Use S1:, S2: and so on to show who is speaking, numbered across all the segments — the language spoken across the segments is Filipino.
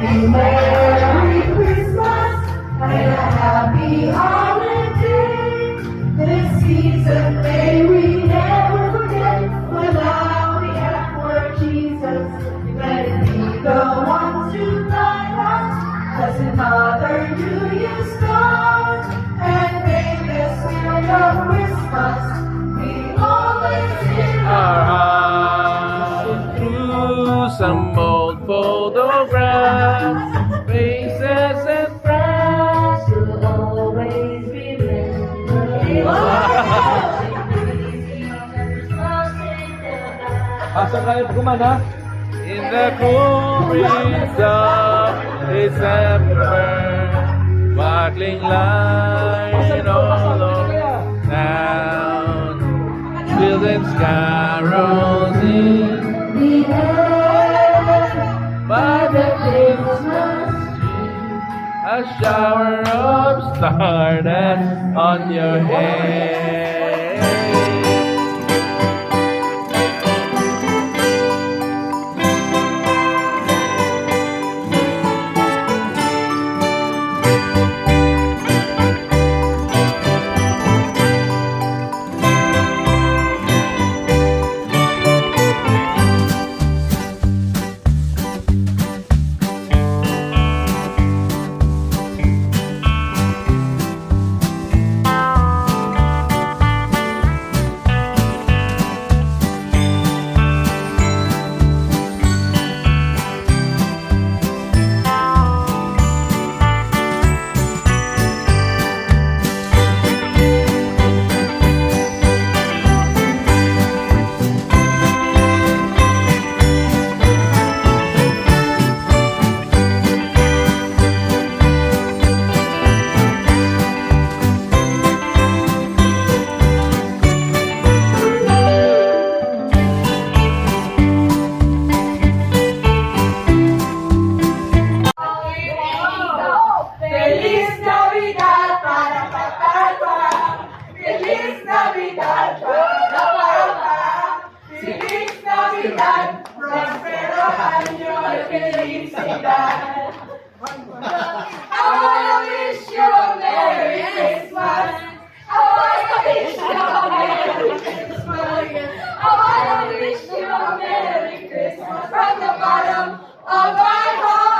S1: Merry Christmas and a happy holiday. This season may we never forget. When now we have for Jesus, let it be the one to guide us. Blessed Mother, do you start and make the spirit of Christmas be always in our hearts.
S2: Through some old photographs, faces and friends
S1: Will always be remembered.
S3: Asa kayo kumana?
S2: in the cool breeze of December, sparkling light all over town, children's carols in
S1: The air
S2: by the Christmas tree, a shower of stardust on your head.
S1: Feliz Navidad para Patagua. Feliz Navidad para Patagua. Feliz Navidad, prospero año de felicidad. I wanna wish you a Merry Christmas. I wanna wish you a Merry Christmas. I wanna wish you a Merry Christmas from the bottom of my heart.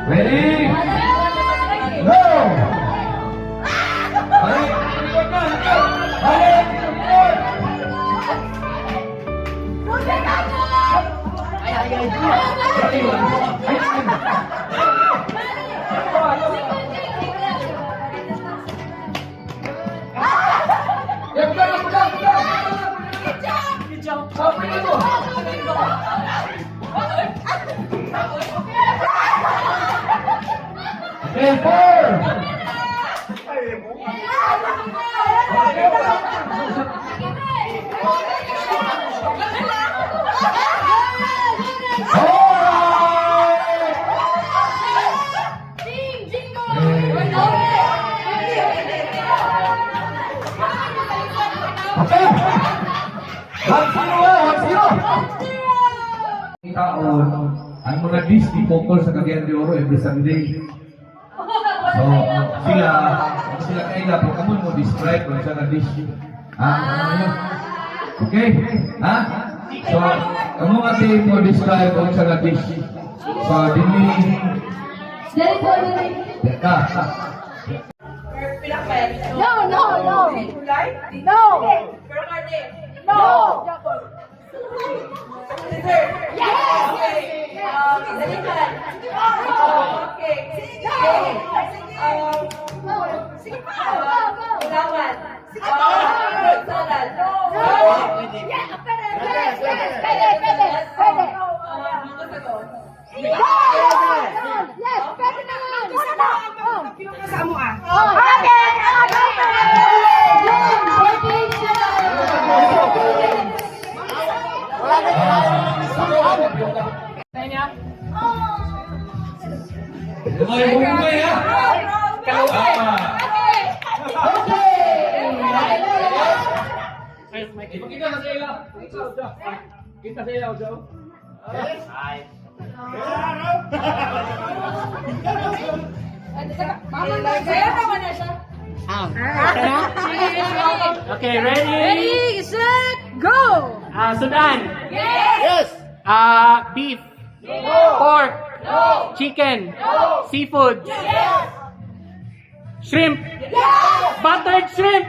S3: Ready? Go! Balik! Balik! Balik! Okay, four! Okay! 1-0! Taon, ang mga Disney focus sa Cagayan de Oro every Sunday. So, sila kaila po kamo mo describe kung sa Disney. Okay? Ha? So, kamo nga mo describe kung sa Disney. So, dini Teka.
S1: No, no, no. No. No.
S3: Bumay ha? Kita sa ila. Kita sa ila, Joe.
S4: Okay, ready?
S1: Ready, set, go!
S4: Sudan.
S1: Yes!
S4: Beef. Pork. Chicken. Seafood. Shrimp. Buttered shrimp.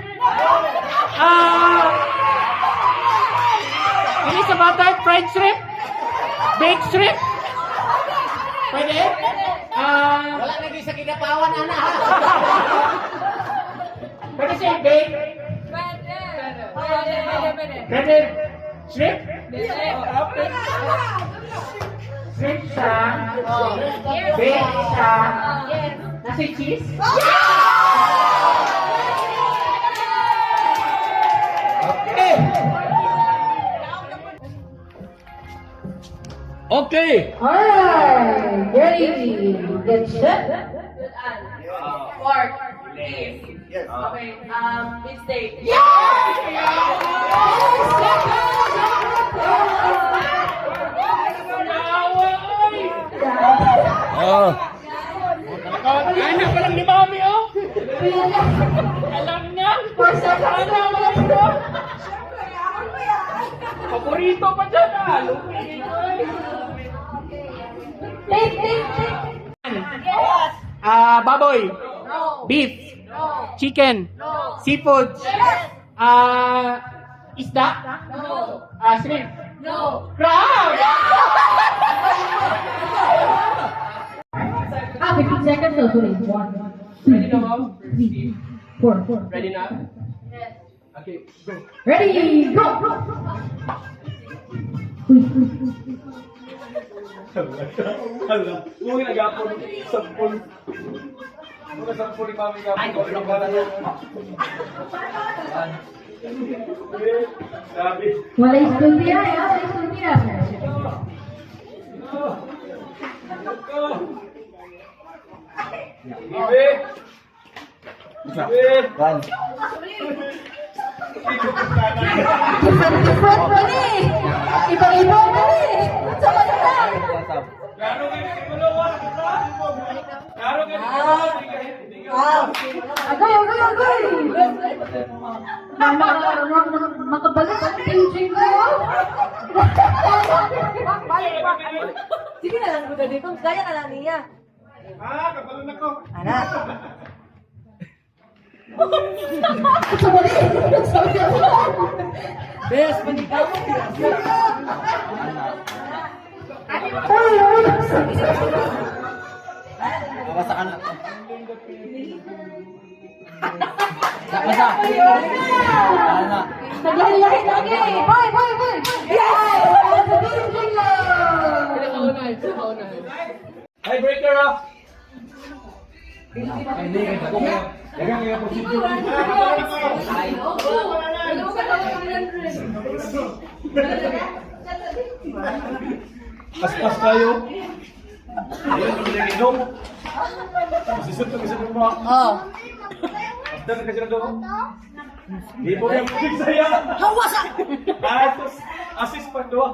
S4: Ini sa buttered fried shrimp. Baked shrimp. Pwede?
S5: Wala lagi sa kinapawan, ana.
S4: Pwede siya baked. Pwede. Shrimp? Shrimp siya. Baked siya. Nasa cheese?
S3: Okay.
S1: Alright, ready, get set.
S6: Pork, beef. Okay, beef steak.
S3: Oh.
S4: Anak ko lang ni Mami, oh! Alam niya! Alam mo! Paborito pa dyan, ah! Baboy! Beef! Chicken! Seafood! Isda? Shrimp? Crab!
S1: 15 seconds, so sorry. 1, 2,
S4: Ready na, Mom?
S1: 3, 4.
S4: Ready na? Okay, go.
S1: Ready, go!
S3: Hala, mungkin nag-apon sampol. Mga sampol ni Mami ka. Ay, sabi.
S1: Wala istuntina, ya, wala istuntina.
S3: Ibe.
S1: Different pa ni. Ibang-ibang pa ni. Sama na lang.
S3: Klaro kayo si Kulo, Klaro kayo si
S1: Agay. Makabalik ang paging ko.
S6: Sige na lang, Buda dito. Kaya na lang niya.
S5: Basta ka na.
S1: Naglahi-lahi lagi. Boy, boy, boy. Yes!
S3: Hi, breaker ah! Kaspas kayo. Ayun, hindi na ginom. Masisip ka kasi ng mga.
S1: Oh.
S3: After na kasi na doon. Di mo yung pagig saya.
S1: Hawasa!
S3: Tapos, assist pa doon.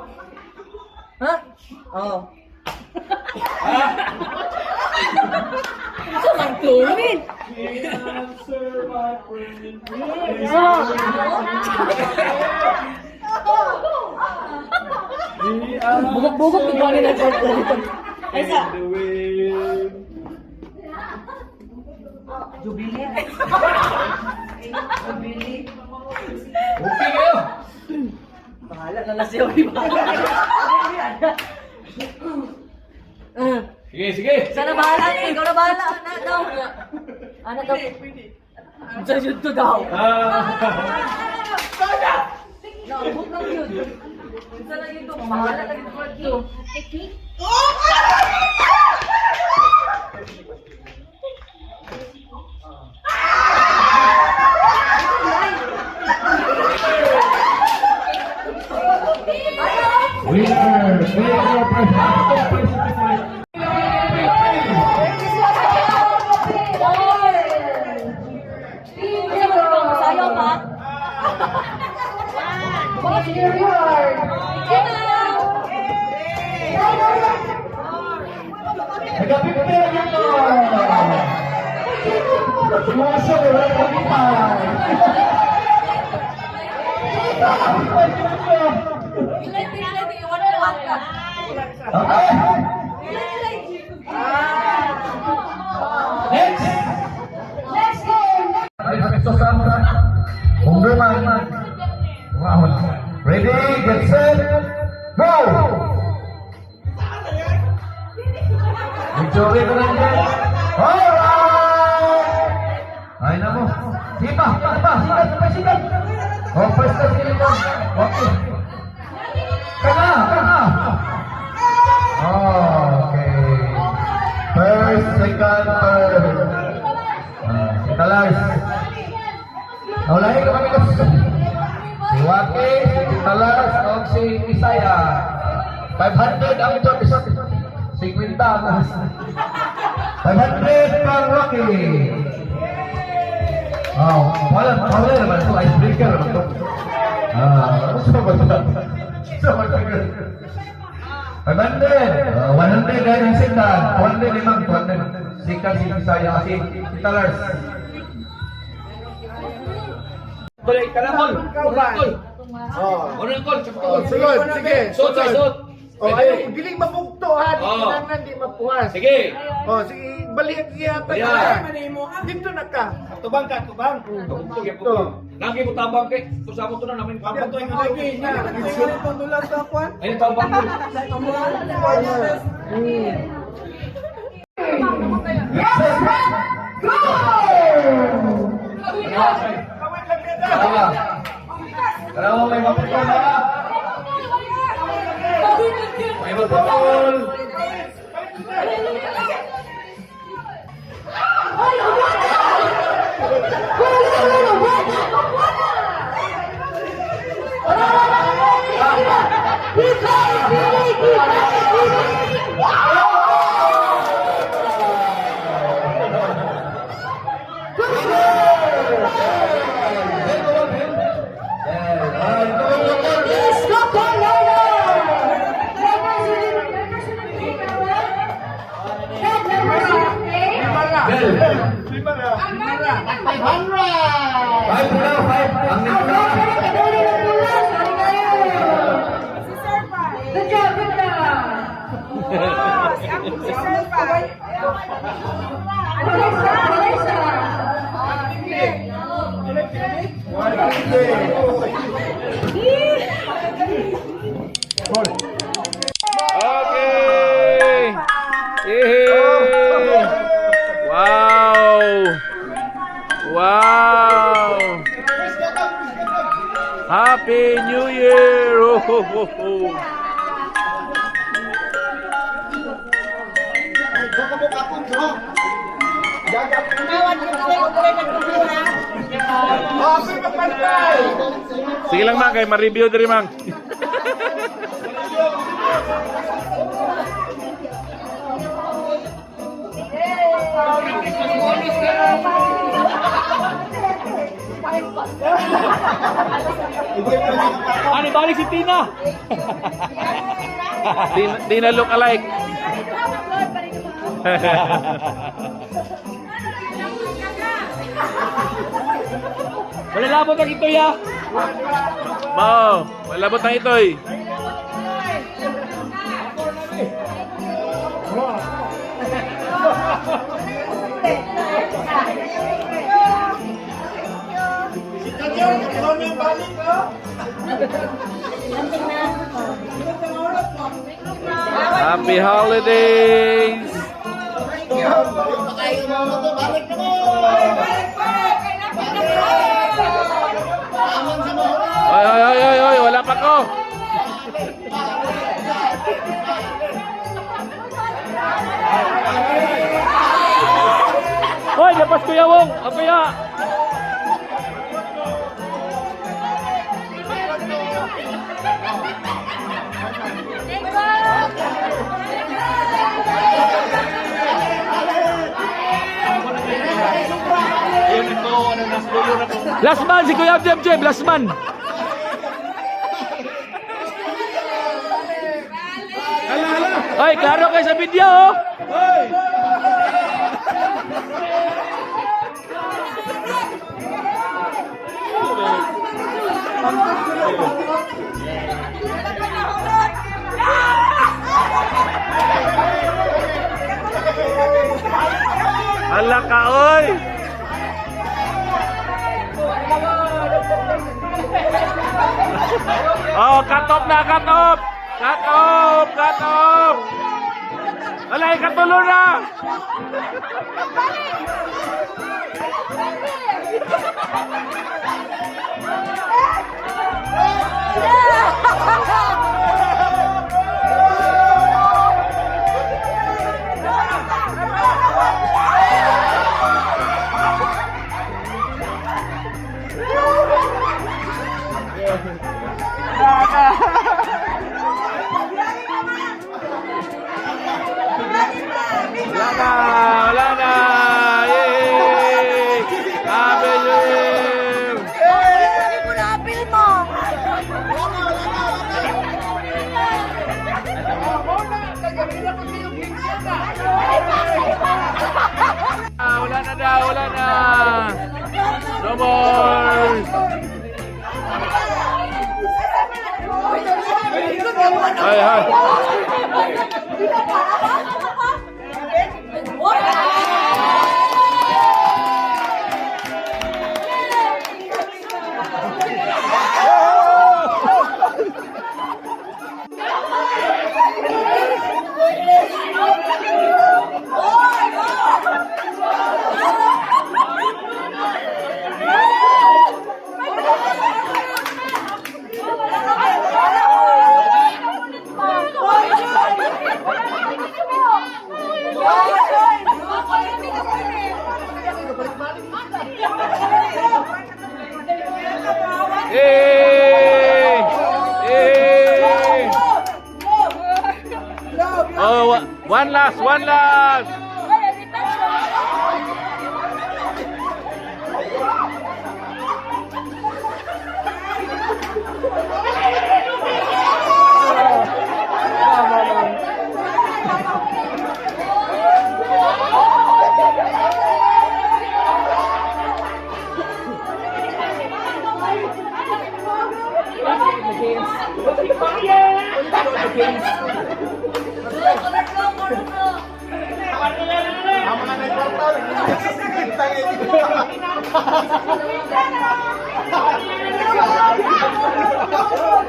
S1: Ha? Oh.
S3: Answer my prayer.
S1: Bugok-bugok ko ba nila sa dito? Aysa.
S3: Okay kayo.
S1: Bahala na lang siya, di ba?
S3: Sige, sige.
S1: Sana bahala niya, ikaw na bahala. Anak daw. Anak daw. Sa yun to daw. Naabot lang yun. Minsan lang yun to. Bahala lang yun to. Sayaw pa? What's your reward? Let's go!
S3: Ready, get set, go! Victory ko lang din. Alright! Ay na mo. Sige pa, sigat. Oh, first na sige mo. Okay. Kana. Okay. First, second, third. Talas. Naulahin ka kami kasi. Si Waki, si Talas, o si Isaya. 500 ang ito, 50 ang 500 pang Rocky. Oh, wala naman ito, icebreaker naman ito. Gusto ba ito? 500, 100 dahil yung sindan, 200 limang, 200. Sikat si Isaya kasi si Talas. Balik ka na, Kol. Unang Kol.
S4: Sunod, sige.
S3: Suot.
S4: Oh, ay, dili mabugtuhan, kailangan di mapuhas.
S3: Sige.
S4: Oh, sige, balik yata
S3: Ayan.
S4: ka. Dito na ka.
S3: Tubang. Lagi mo tabang kay. Kusama to na namin tabang to. Ayun tabang mo. Kalau may mapukol na. May mapukol.
S1: Good job.
S2: Okay! Yay! Wow! Wow! Happy New Year! Ho, ho, ho, ho. Sige lang mang, kay ma-review diri mang.
S4: Ano balik si Tina?
S2: Di na look alike.
S4: Wala labot ang ito ya.
S2: Mao, malabot na ito eh. Happy holidays! Oy, wala pa ko.
S4: Hoy, dapat Kuya Wong. O Kuya. Last man si Kuya Jem, last man. Hoy, klaro kayo sa video, oh.
S2: Hala ka, oy! Oh, cut off na, cut off! Cut off, cut off! Alay, katulo na! Wala na! Yay! Happy New Year! Wala na daw, wala na! No more! Ay, ay! Yay! Yay! Oh, one last, one last!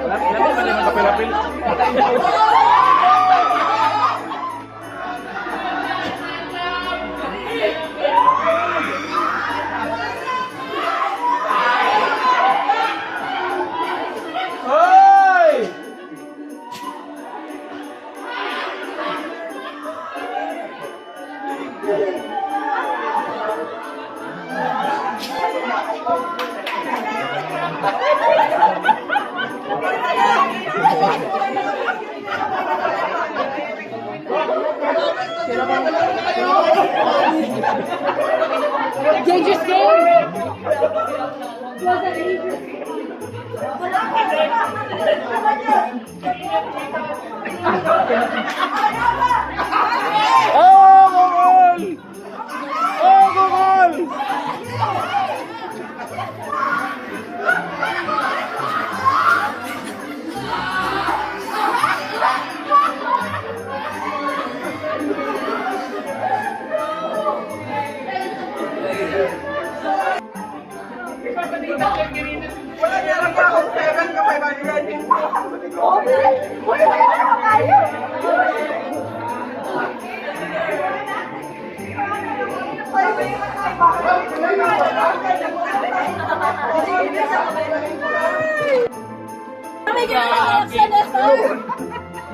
S2: Lagi pa naman kapilapil. Hoy!
S1: Dangerous game. Was it dangerous?
S2: Oh, gol! Oh, gol!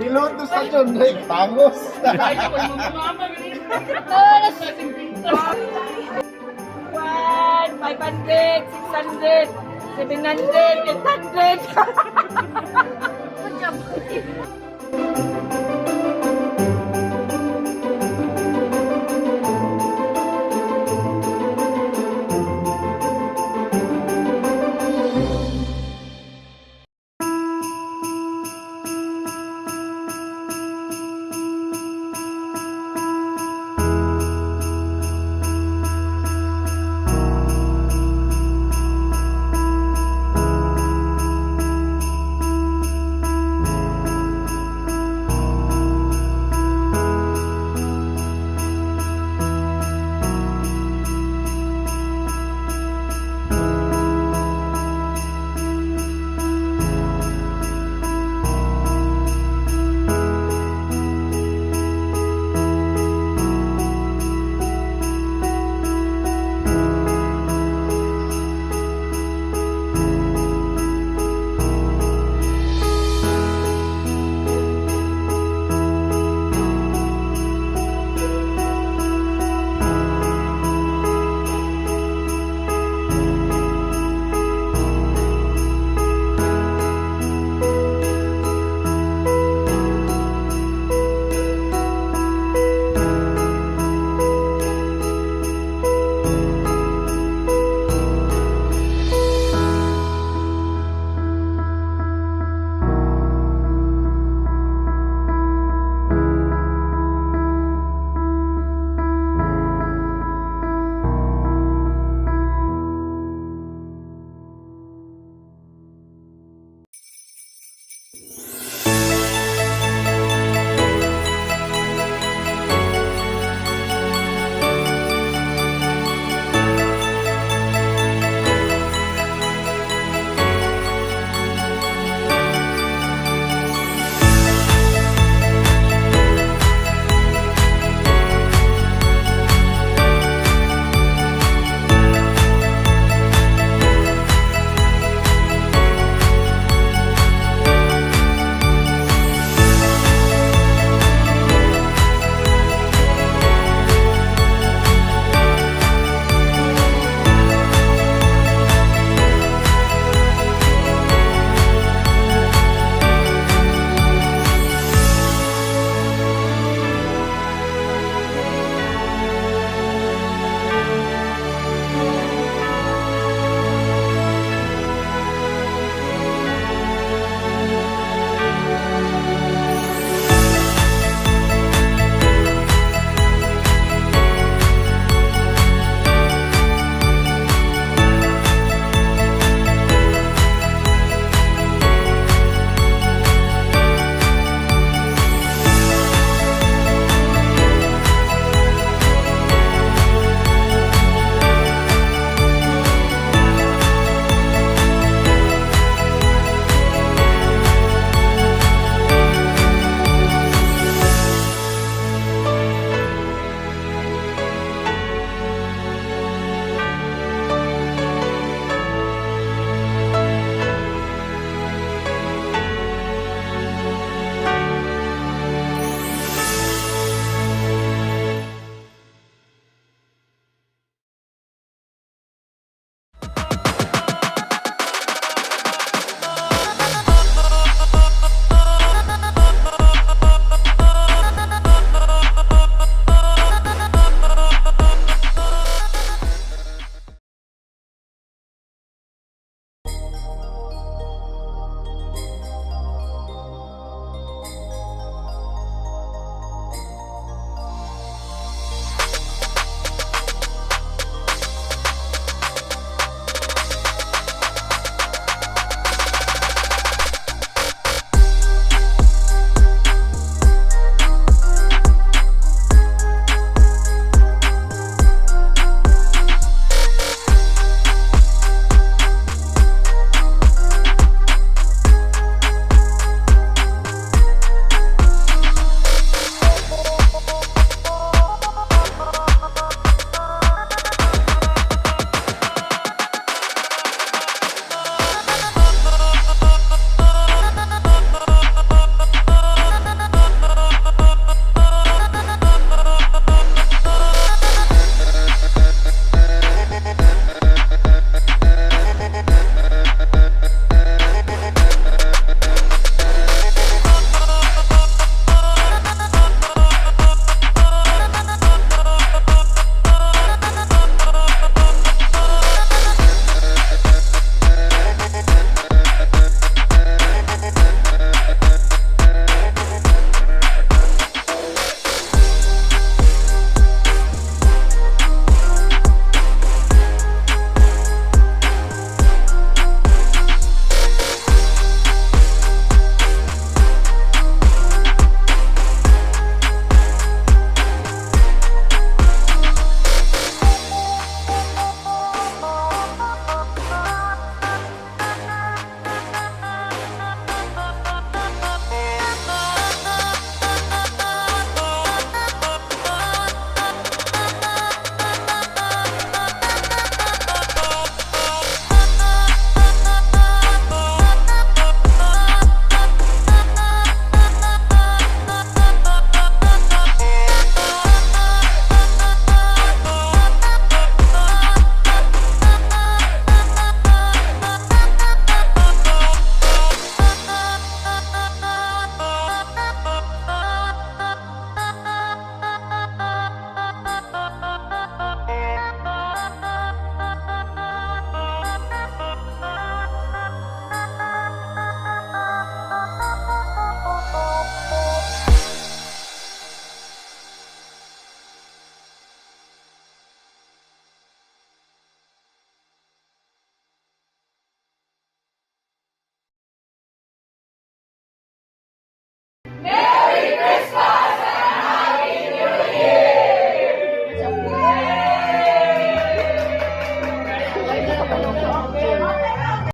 S7: Niluto sa John Drake, tangos.
S6: One, 500, 600, 700, 800. Good job.